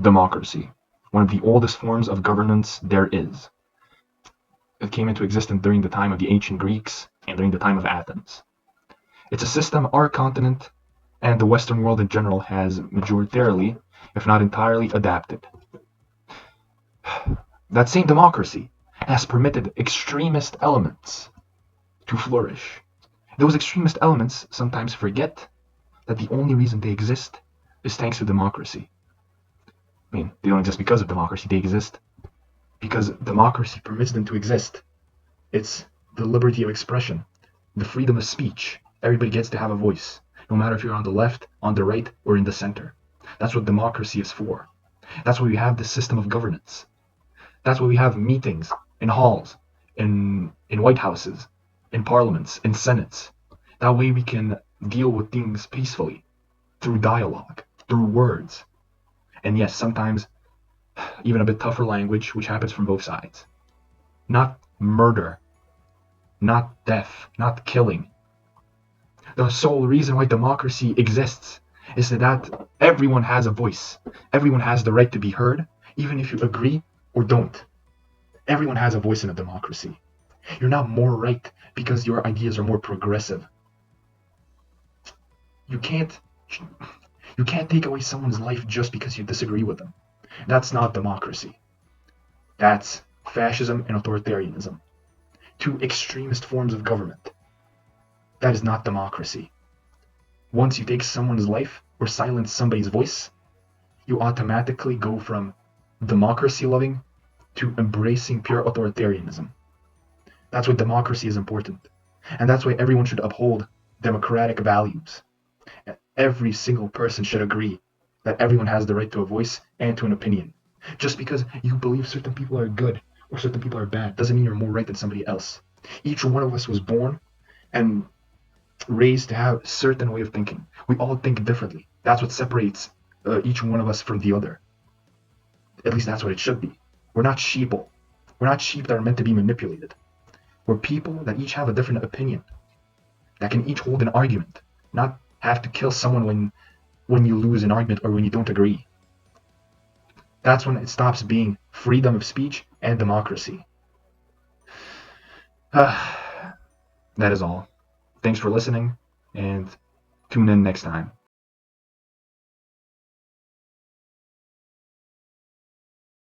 democracy, one of the oldest forms of governance there is. It came into existence during the time of the ancient Greeks and during the time of Athens. It's a system our continent and the Western world in general has majoritarily, if not entirely, adapted. That same democracy has permitted extremist elements to flourish. Those extremist elements sometimes forget that the only reason they exist is thanks to democracy. I mean, they don't exist because of democracy, they exist because democracy permits them to exist. It's the liberty of expression, the freedom of speech. Everybody gets to have a voice, no matter if you're on the left, on the right, or in the center. That's what democracy is for. That's why we have this system of governance. That's why we have meetings in halls, in White Houses, in parliaments, in senates. That way we can deal with things peacefully, through dialogue, through words. And yes, sometimes even a bit tougher language, which happens from both sides. Not murder, not death, not killing. The sole reason why democracy exists is that everyone has a voice. Everyone has the right to be heard, even if you agree or don't. Everyone has a voice in a democracy. You're not more right because your ideas are more progressive. You can't take away someone's life just because you disagree with them. That's not democracy. That's fascism and authoritarianism. Two extremist forms of government. That is not democracy. Once you take someone's life or silence somebody's voice, you automatically go from democracy loving to embracing pure authoritarianism. That's why democracy is important. And that's why everyone should uphold democratic values. Every single person should agree that everyone has the right to a voice and to an opinion. Just because you believe certain people are good or certain people are bad doesn't mean you're more right than somebody else. Each one of us was born and raised to have a certain way of thinking. We all think differently. That's what separates each one of us from the other. At least that's what it should be. We're not sheeple. We're not sheep that are meant to be manipulated. We're people that each have a different opinion, that can each hold an argument, not have to kill someone when you lose an argument or when you don't agree. That's when it stops being freedom of speech and democracy. That is all. Thanks for listening, and tune in next time.